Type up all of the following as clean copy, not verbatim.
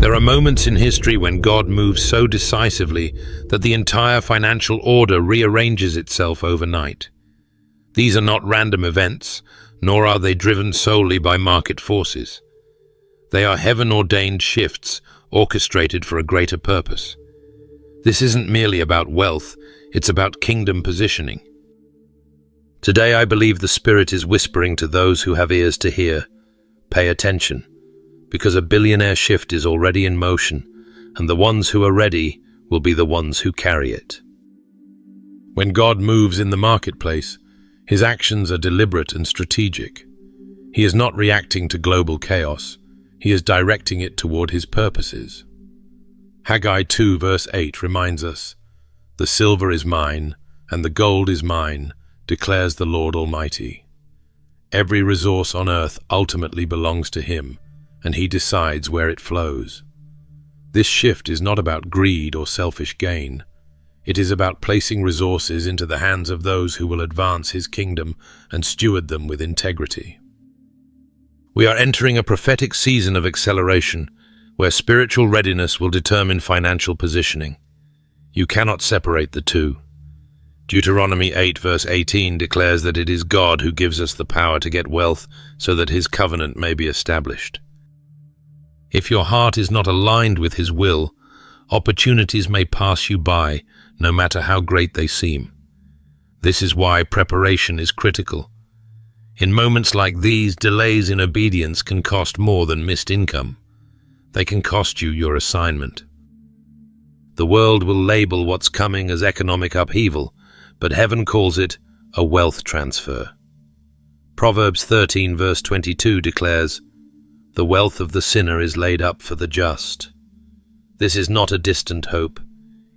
There are moments in history when God moves so decisively that the entire financial order rearranges itself overnight. These are not random events, nor are they driven solely by market forces. They are heaven-ordained shifts orchestrated for a greater purpose. This isn't merely about wealth, it's about kingdom positioning. Today I believe the Spirit is whispering to those who have ears to hear, pay attention, because a billionaire shift is already in motion, and the ones who are ready will be the ones who carry it. When God moves in the marketplace, his actions are deliberate and strategic. He is not reacting to global chaos, he is directing it toward his purposes. Haggai 2 verse 8 reminds us, "The silver is mine, and the gold is mine, declares the Lord Almighty." Every resource on earth ultimately belongs to him, and he decides where it flows. This shift is not about greed or selfish gain. It is about placing resources into the hands of those who will advance his kingdom and steward them with integrity. We are entering a prophetic season of acceleration, where spiritual readiness will determine financial positioning. You cannot separate the two. Deuteronomy 8 verse 18 declares that it is God who gives us the power to get wealth so that his covenant may be established. If your heart is not aligned with his will, opportunities may pass you by, no matter how great they seem. This is why preparation is critical. In moments like these, delays in obedience can cost more than missed income. They can cost you your assignment. The world will label what's coming as economic upheaval, but heaven calls it a wealth transfer. Proverbs 13 verse 22 declares, "The wealth of the sinner is laid up for the just." This is not a distant hope.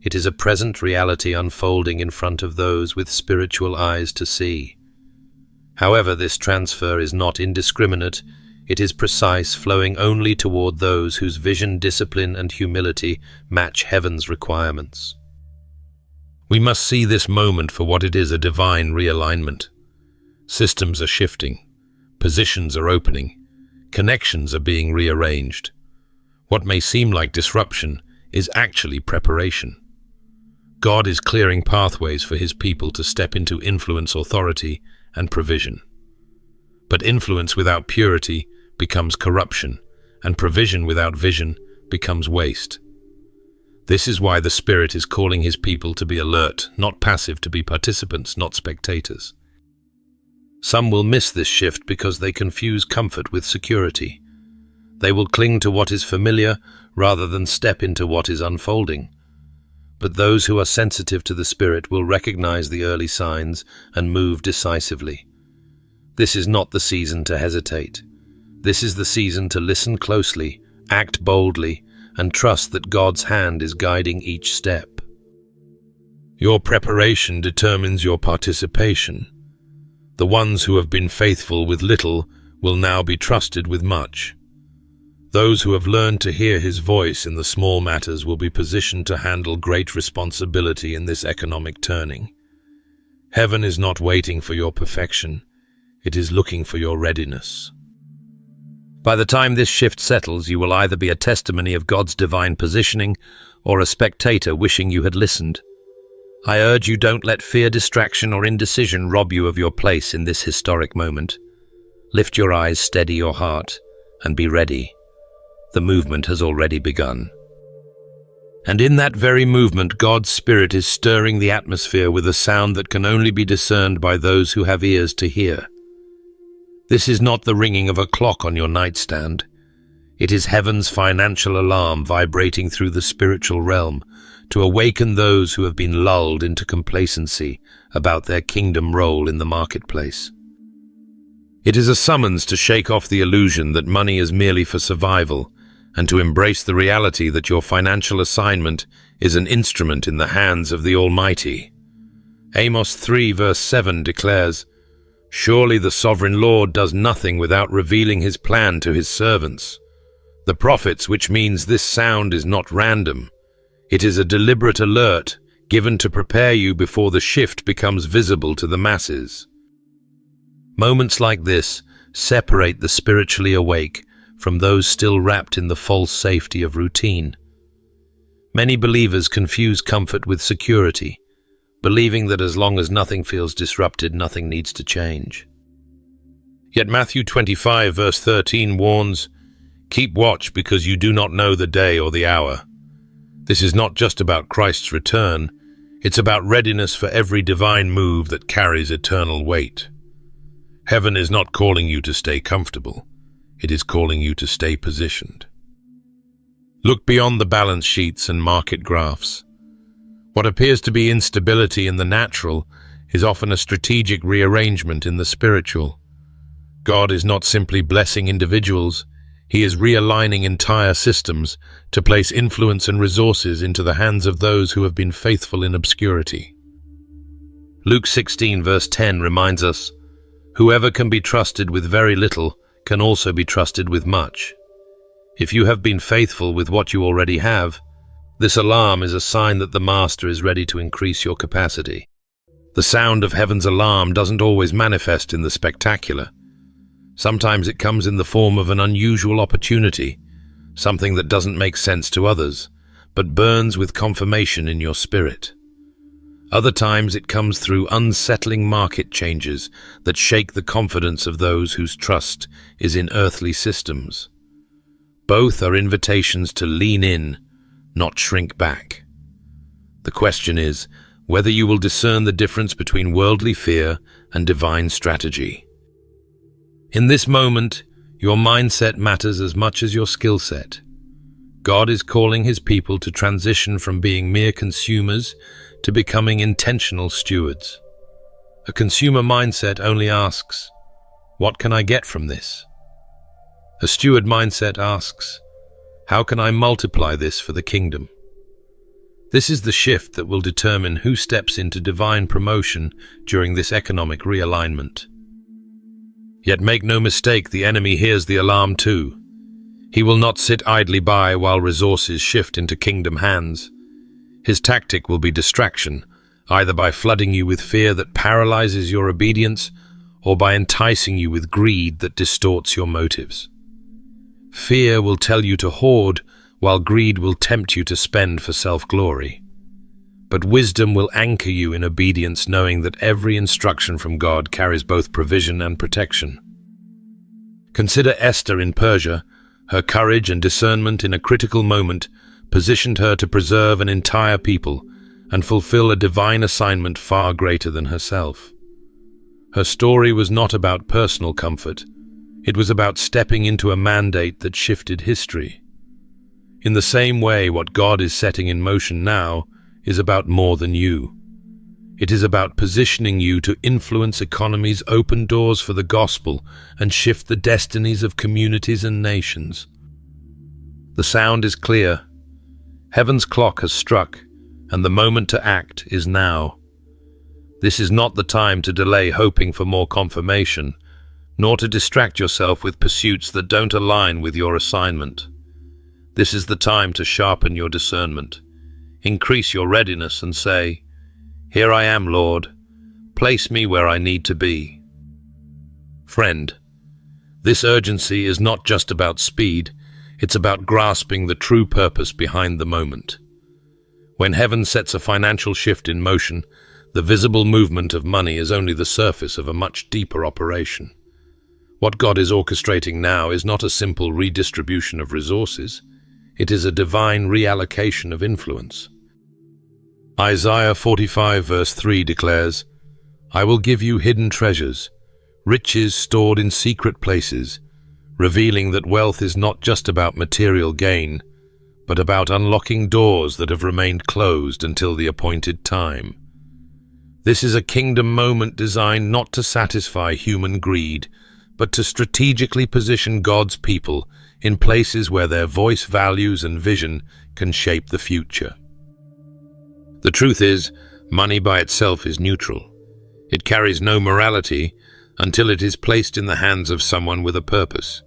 It is a present reality unfolding in front of those with spiritual eyes to see. However, this transfer is not indiscriminate. It is precise, flowing only toward those whose vision, discipline, and humility match heaven's requirements. We must see this moment for what it is, a divine realignment. Systems are shifting, positions are opening, connections are being rearranged. What may seem like disruption is actually preparation. God is clearing pathways for his people to step into influence, authority, and provision. But influence without purity becomes corruption, and provision without vision becomes waste. This is why the Spirit is calling his people to be alert, not passive, to be participants, not spectators. Some will miss this shift because they confuse comfort with security. They will cling to what is familiar rather than step into what is unfolding. But those who are sensitive to the Spirit will recognize the early signs and move decisively. This is not the season to hesitate. This is the season to listen closely, act boldly, and trust that God's hand is guiding each step. Your preparation determines your participation. The ones who have been faithful with little will now be trusted with much. Those who have learned to hear his voice in the small matters will be positioned to handle great responsibility in this economic turning. Heaven is not waiting for your perfection. It is looking for your readiness. By the time this shift settles, you will either be a testimony of God's divine positioning or a spectator wishing you had listened. I urge you, don't let fear, distraction, or indecision rob you of your place in this historic moment. Lift your eyes, steady your heart, and be ready. The movement has already begun. And in that very movement, God's Spirit is stirring the atmosphere with a sound that can only be discerned by those who have ears to hear. This is not the ringing of a clock on your nightstand. It is heaven's financial alarm vibrating through the spiritual realm to awaken those who have been lulled into complacency about their kingdom role in the marketplace. It is a summons to shake off the illusion that money is merely for survival and to embrace the reality that your financial assignment is an instrument in the hands of the Almighty. Amos 3 verse 7 declares, "Surely the sovereign Lord does nothing without revealing his plan to his servants, the prophets," which means this sound is not random. It is a deliberate alert given to prepare you before the shift becomes visible to the masses. Moments like this separate the spiritually awake from those still wrapped in the false safety of routine. Many believers confuse comfort with security, believing that as long as nothing feels disrupted, nothing needs to change. Yet Matthew 25 verse 13 warns, "Keep watch because you do not know the day or the hour." This is not just about Christ's return, it's about readiness for every divine move that carries eternal weight. Heaven is not calling you to stay comfortable, it is calling you to stay positioned. Look beyond the balance sheets and market graphs. What appears to be instability in the natural is often a strategic rearrangement in the spiritual. God is not simply blessing individuals, He is realigning entire systems to place influence and resources into the hands of those who have been faithful in obscurity. Luke 16 verse 10 reminds us, "Whoever can be trusted with very little can also be trusted with much." If you have been faithful with what you already have, this alarm is a sign that the Master is ready to increase your capacity. The sound of heaven's alarm doesn't always manifest in the spectacular. Sometimes it comes in the form of an unusual opportunity, something that doesn't make sense to others, but burns with confirmation in your spirit. Other times it comes through unsettling market changes that shake the confidence of those whose trust is in earthly systems. Both are invitations to lean in, not shrink back. The question is whether you will discern the difference between worldly fear and divine strategy. In this moment, your mindset matters as much as your skill set. God is calling His people to transition from being mere consumers to becoming intentional stewards. A consumer mindset only asks, "What can I get from this?" A steward mindset asks, "How can I multiply this for the kingdom?" This is the shift that will determine who steps into divine promotion during this economic realignment. Yet make no mistake, the enemy hears the alarm too. He will not sit idly by while resources shift into kingdom hands. His tactic will be distraction, either by flooding you with fear that paralyzes your obedience, or by enticing you with greed that distorts your motives. Fear will tell you to hoard, while greed will tempt you to spend for self-glory. But wisdom will anchor you in obedience, knowing that every instruction from God carries both provision and protection. Consider Esther in Persia. Her courage and discernment in a critical moment positioned her to preserve an entire people and fulfill a divine assignment far greater than herself. Her story was not about personal comfort. It was about stepping into a mandate that shifted history. In the same way, what God is setting in motion now is about more than you. It is about positioning you to influence economies, open doors for the gospel, and shift the destinies of communities and nations. The sound is clear. Heaven's clock has struck, and the moment to act is now. This is not the time to delay hoping for more confirmation, nor to distract yourself with pursuits that don't align with your assignment. This is the time to sharpen your discernment. Increase your readiness and say, "Here I am, Lord. Place me where I need to be." Friend, this urgency is not just about speed, it's about grasping the true purpose behind the moment. When heaven sets a financial shift in motion, the visible movement of money is only the surface of a much deeper operation. What God is orchestrating now is not a simple redistribution of resources, it is a divine reallocation of influence. Isaiah 45 verse 3 declares, "I will give you hidden treasures, riches stored in secret places," revealing that wealth is not just about material gain, but about unlocking doors that have remained closed until the appointed time. This is a kingdom moment designed not to satisfy human greed, but to strategically position God's people in places where their voice, values, and vision can shape the future. The truth is, money by itself is neutral. It carries no morality until it is placed in the hands of someone with a purpose.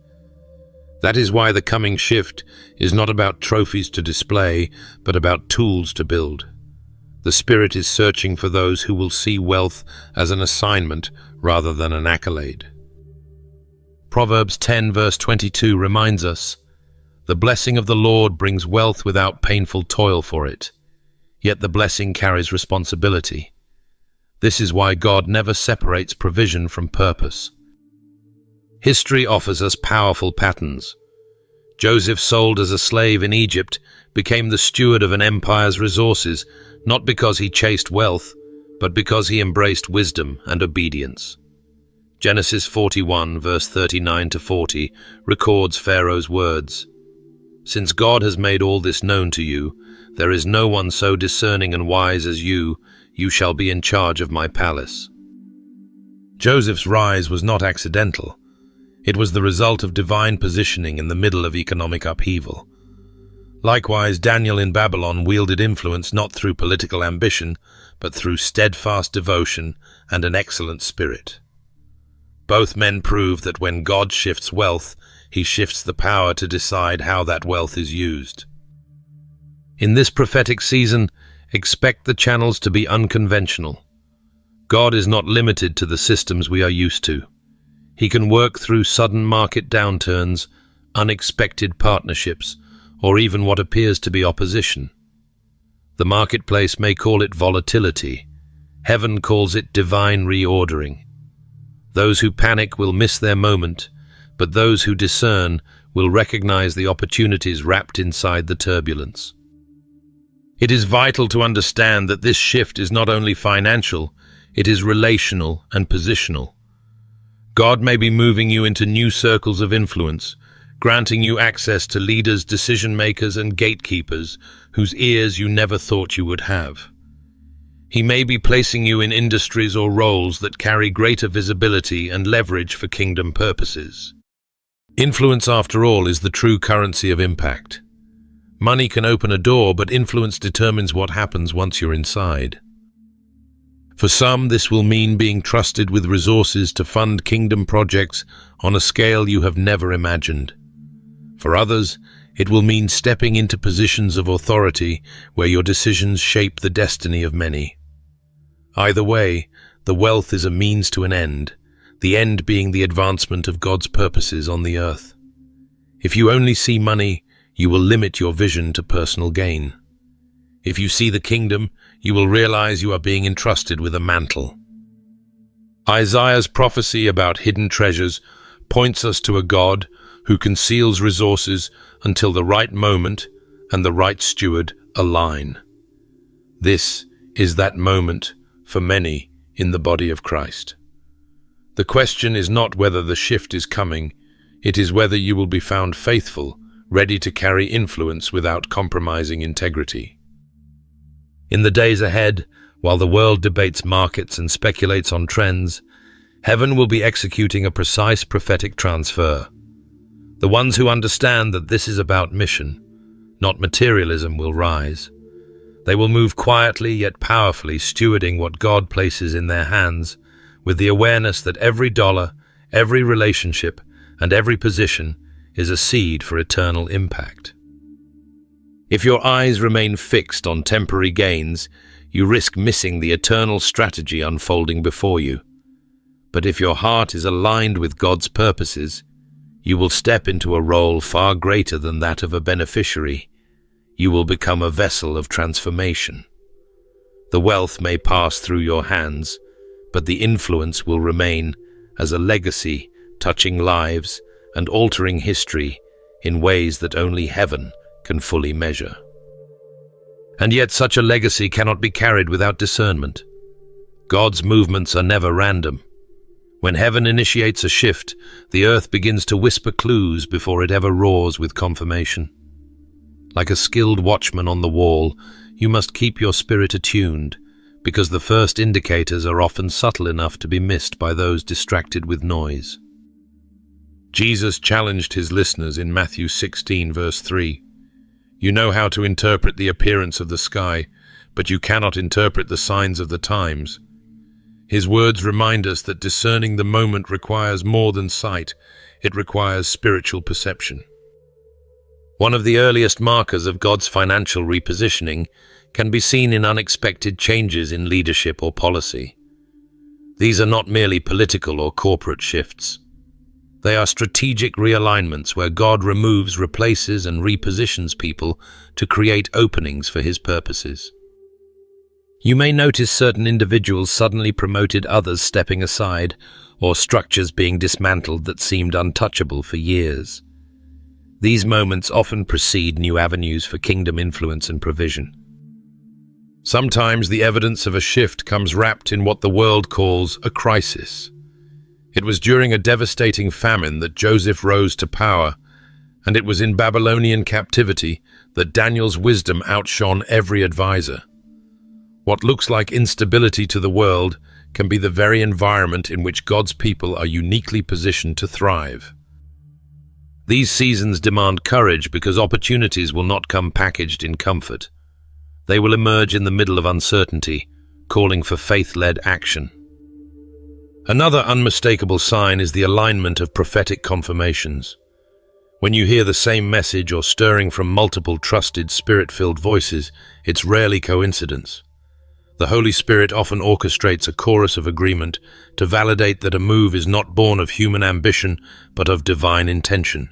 That is why the coming shift is not about trophies to display, but about tools to build. The Spirit is searching for those who will see wealth as an assignment rather than an accolade. Proverbs 10 verse 22 reminds us, "The blessing of the Lord brings wealth without painful toil for it, yet the blessing carries responsibility." This is why God never separates provision from purpose. History offers us powerful patterns. Joseph, sold as a slave in Egypt, became the steward of an empire's resources, not because he chased wealth, but because he embraced wisdom and obedience. Genesis 41, verse 39 to 40, records Pharaoh's words, "Since God has made all this known to you, there is no one so discerning and wise as you. You shall be in charge of my palace." Joseph's rise was not accidental. It was the result of divine positioning in the middle of economic upheaval. Likewise, Daniel in Babylon wielded influence not through political ambition, but through steadfast devotion and an excellent spirit. Both men prove that when God shifts wealth, he shifts the power to decide how that wealth is used. In this prophetic season, expect the channels to be unconventional. God is not limited to the systems we are used to. He can work through sudden market downturns, unexpected partnerships, or even what appears to be opposition. The marketplace may call it volatility. Heaven calls it divine reordering. Those who panic will miss their moment, but those who discern will recognize the opportunities wrapped inside the turbulence. It is vital to understand that this shift is not only financial, it is relational and positional. God may be moving you into new circles of influence, granting you access to leaders, decision-makers, and gatekeepers whose ears you never thought you would have. He may be placing you in industries or roles that carry greater visibility and leverage for kingdom purposes. Influence, after all, is the true currency of impact. Money can open a door, but influence determines what happens once you're inside. For some, this will mean being trusted with resources to fund kingdom projects on a scale you have never imagined. For others, it will mean stepping into positions of authority where your decisions shape the destiny of many. Either way, the wealth is a means to an end, the end being the advancement of God's purposes on the earth. If you only see money, you will limit your vision to personal gain. If you see the kingdom, you will realize you are being entrusted with a mantle. Isaiah's prophecy about hidden treasures points us to a God who conceals resources until the right moment and the right steward align. This is that moment for many in the body of Christ. The question is not whether the shift is coming, it is whether you will be found faithful, ready to carry influence without compromising integrity. In the days ahead, while the world debates markets and speculates on trends, heaven will be executing a precise prophetic transfer. The ones who understand that this is about mission, not materialism, will rise. They will move quietly yet powerfully, stewarding what God places in their hands, with the awareness that every dollar, every relationship, and every position is a seed for eternal impact. If your eyes remain fixed on temporary gains, you risk missing the eternal strategy unfolding before you. But if your heart is aligned with God's purposes, you will step into a role far greater than that of a beneficiary. You will become a vessel of transformation. The wealth may pass through your hands, but the influence will remain as a legacy, touching lives and altering history in ways that only heaven can fully measure. And yet such a legacy cannot be carried without discernment. God's movements are never random. When heaven initiates a shift, the earth begins to whisper clues before it ever roars with confirmation. Like a skilled watchman on the wall, you must keep your spirit attuned, because the first indicators are often subtle enough to be missed by those distracted with noise. Jesus challenged his listeners in Matthew 16, verse 3. "You know how to interpret the appearance of the sky, but you cannot interpret the signs of the times." His words remind us that discerning the moment requires more than sight, it requires spiritual perception. One of the earliest markers of God's financial repositioning can be seen in unexpected changes in leadership or policy. These are not merely political or corporate shifts. They are strategic realignments where God removes, replaces, and repositions people to create openings for his purposes. You may notice certain individuals suddenly promoted, others stepping aside, or structures being dismantled that seemed untouchable for years. These moments often precede new avenues for kingdom influence and provision. Sometimes the evidence of a shift comes wrapped in what the world calls a crisis. It was during a devastating famine that Joseph rose to power, and it was in Babylonian captivity that Daniel's wisdom outshone every advisor. What looks like instability to the world can be the very environment in which God's people are uniquely positioned to thrive. These seasons demand courage because opportunities will not come packaged in comfort. They will emerge in the middle of uncertainty, calling for faith-led action. Another unmistakable sign is the alignment of prophetic confirmations. When you hear the same message or stirring from multiple trusted, spirit-filled voices, it's rarely coincidence. The Holy Spirit often orchestrates a chorus of agreement to validate that a move is not born of human ambition, but of divine intention.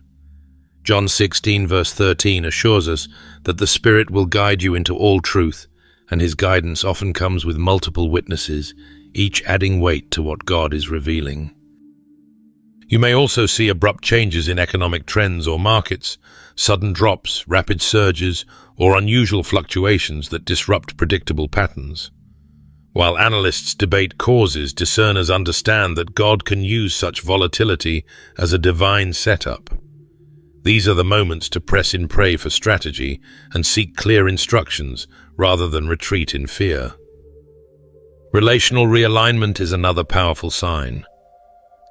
John 16 verse 13 assures us that the Spirit will guide you into all truth, and his guidance often comes with multiple witnesses, each adding weight to what God is revealing. You may also see abrupt changes in economic trends or markets, sudden drops, rapid surges, or unusual fluctuations that disrupt predictable patterns. While analysts debate causes, discerners understand that God can use such volatility as a divine setup. These are the moments to press in prayer for strategy and seek clear instructions rather than retreat in fear. Relational realignment is another powerful sign.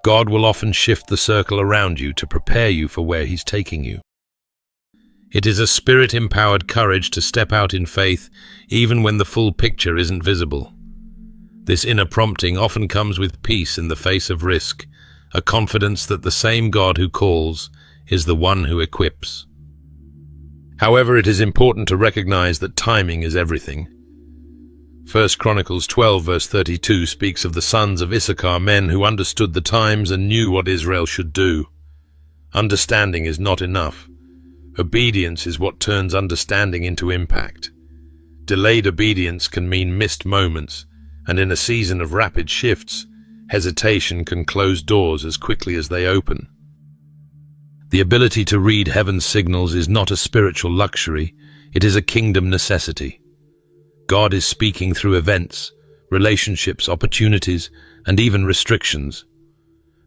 God will often shift the circle around you to prepare you for where he's taking you. It is a spirit-empowered courage to step out in faith even when the full picture isn't visible. This inner prompting often comes with peace in the face of risk, a confidence that the same God who calls is the one who equips. However, it is important to recognize that timing is everything. 1 Chronicles 12 verse 32 speaks of the sons of Issachar, men who understood the times and knew what Israel should do. Understanding is not enough. Obedience is what turns understanding into impact. Delayed obedience can mean missed moments, and in a season of rapid shifts, hesitation can close doors as quickly as they open. The ability to read heaven's signals is not a spiritual luxury, it is a kingdom necessity. God is speaking through events, relationships, opportunities, and even restrictions.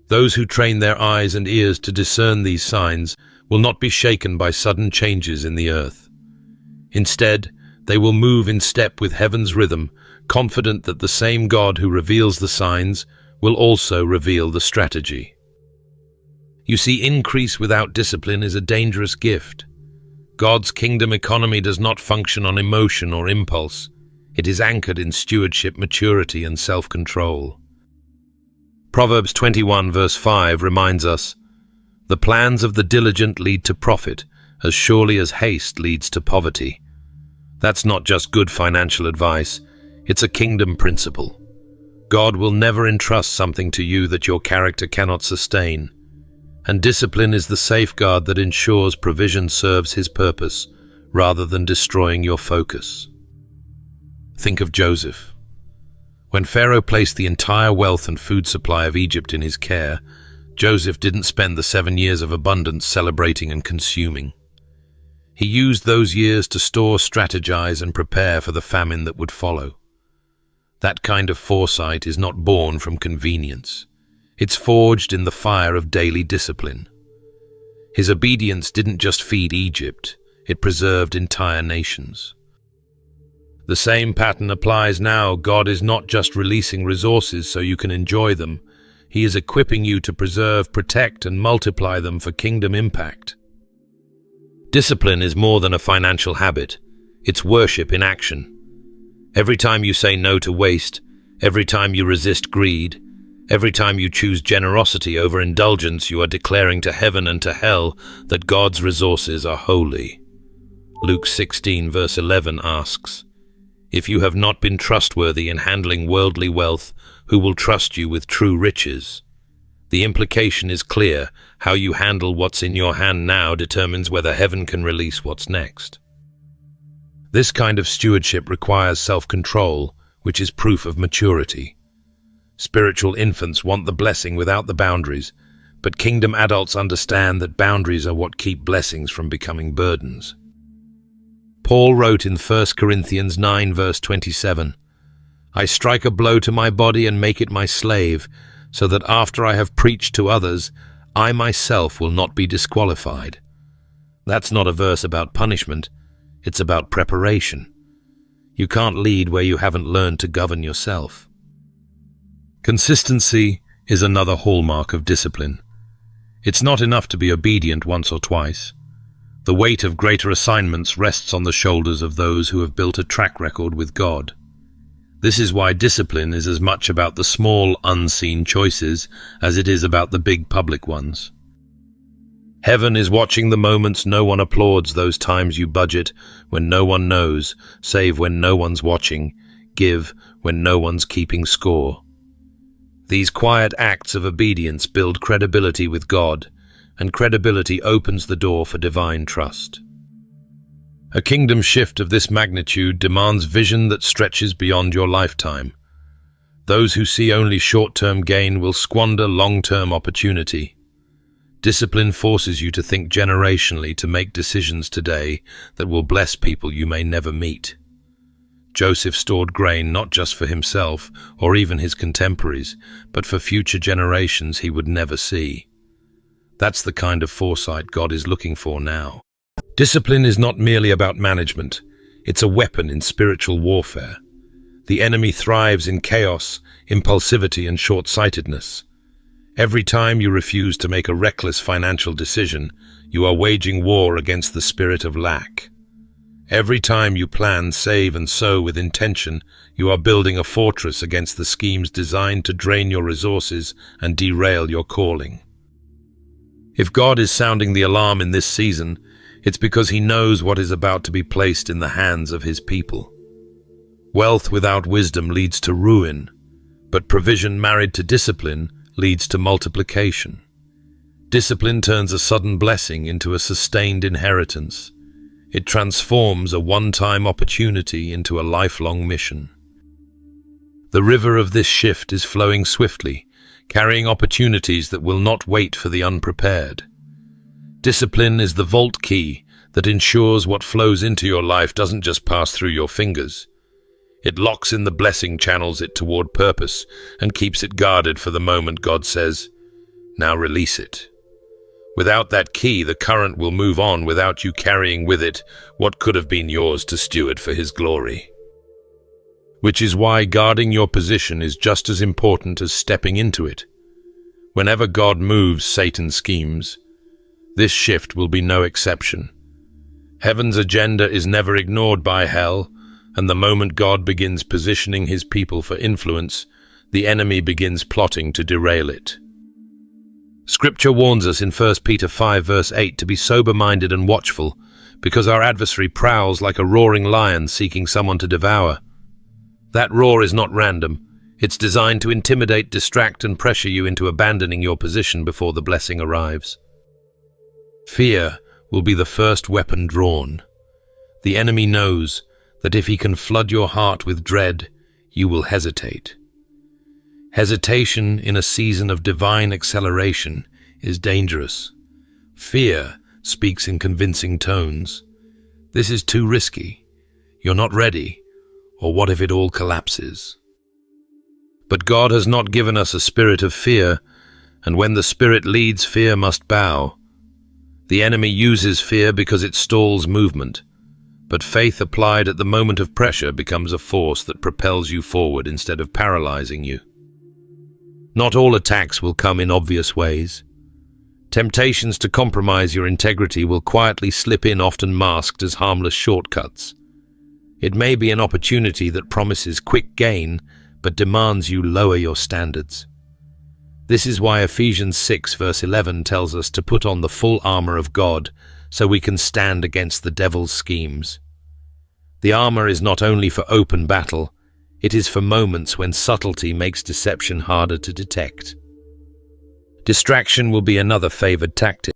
Those who train their eyes and ears to discern these signs will not be shaken by sudden changes in the earth. Instead, they will move in step with heaven's rhythm, confident that the same God who reveals the signs will also reveal the strategy. You see, increase without discipline is a dangerous gift. God's kingdom economy does not function on emotion or impulse. It is anchored in stewardship, maturity, and self-control. Proverbs 21 verse 5 reminds us, "The plans of the diligent lead to profit, as surely as haste leads to poverty." That's not just good financial advice, it's a kingdom principle. God will never entrust something to you that your character cannot sustain. And discipline is the safeguard that ensures provision serves his purpose, rather than destroying your focus. Think of Joseph. When Pharaoh placed the entire wealth and food supply of Egypt in his care, Joseph didn't spend the 7 years of abundance celebrating and consuming. He used those years to store, strategize, and prepare for the famine that would follow. That kind of foresight is not born from convenience. It's forged in the fire of daily discipline. His obedience didn't just feed Egypt, it preserved entire nations. The same pattern applies now. God is not just releasing resources so you can enjoy them. He is equipping you to preserve, protect, and multiply them for kingdom impact. Discipline is more than a financial habit. It's worship in action. Every time you say no to waste, every time you resist greed, every time you choose generosity over indulgence, you are declaring to heaven and to hell that God's resources are holy. Luke 16 verse 11 asks, "If you have not been trustworthy in handling worldly wealth, who will trust you with true riches?" The implication is clear. How you handle what's in your hand now determines whether heaven can release what's next. This kind of stewardship requires self-control, which is proof of maturity. Spiritual infants want the blessing without the boundaries, but kingdom adults understand that boundaries are what keep blessings from becoming burdens. Paul wrote in 1 Corinthians 9 verse 27, "I strike a blow to my body and make it my slave, so that after I have preached to others, I myself will not be disqualified." That's not a verse about punishment, it's about preparation. You can't lead where you haven't learned to govern yourself. Consistency is another hallmark of discipline. It's not enough to be obedient once or twice. The weight of greater assignments rests on the shoulders of those who have built a track record with God. This is why discipline is as much about the small, unseen choices as it is about the big public ones. Heaven is watching the moments no one applauds, those times you budget when no one knows, save when no one's watching, give when no one's keeping score. These quiet acts of obedience build credibility with God, and credibility opens the door for divine trust. A kingdom shift of this magnitude demands vision that stretches beyond your lifetime. Those who see only short-term gain will squander long-term opportunity. Discipline forces you to think generationally, to make decisions today that will bless people you may never meet. Joseph stored grain not just for himself or even his contemporaries, but for future generations he would never see. That's the kind of foresight God is looking for now. Discipline is not merely about management, it's a weapon in spiritual warfare. The enemy thrives in chaos, impulsivity, and short-sightedness. Every time you refuse to make a reckless financial decision, you are waging war against the spirit of lack. Every time you plan, save, and sow with intention, you are building a fortress against the schemes designed to drain your resources and derail your calling. If God is sounding the alarm in this season, it's because he knows what is about to be placed in the hands of his people. Wealth without wisdom leads to ruin, but provision married to discipline leads to multiplication. Discipline turns a sudden blessing into a sustained inheritance. It transforms a one-time opportunity into a lifelong mission. The river of this shift is flowing swiftly, carrying opportunities that will not wait for the unprepared. Discipline is the vault key that ensures what flows into your life doesn't just pass through your fingers. It locks in the blessing, channels it toward purpose, and keeps it guarded for the moment God says, "Now release it." Without that key, the current will move on without you carrying with it what could have been yours to steward for his glory. Which is why guarding your position is just as important as stepping into it. Whenever God moves, Satan schemes. This shift will be no exception. Heaven's agenda is never ignored by hell, and the moment God begins positioning his people for influence, the enemy begins plotting to derail it. Scripture warns us in 1 Peter 5 verse 8 to be sober-minded and watchful, because our adversary prowls like a roaring lion seeking someone to devour. That roar is not random. It's designed to intimidate, distract, and pressure you into abandoning your position before the blessing arrives. Fear will be the first weapon drawn. The enemy knows that if he can flood your heart with dread, you will hesitate. Hesitation in a season of divine acceleration is dangerous. Fear speaks in convincing tones. This is too risky. You're not ready. Or what if it all collapses? But God has not given us a spirit of fear, and when the Spirit leads, fear must bow. The enemy uses fear because it stalls movement, but faith applied at the moment of pressure becomes a force that propels you forward instead of paralyzing you. Not all attacks will come in obvious ways. Temptations to compromise your integrity will quietly slip in, often masked as harmless shortcuts. It may be an opportunity that promises quick gain, but demands you lower your standards. This is why Ephesians 6 verse 11 tells us to put on the full armor of God so we can stand against the devil's schemes. The armor is not only for open battle, it is for moments when subtlety makes deception harder to detect. Distraction will be another favored tactic.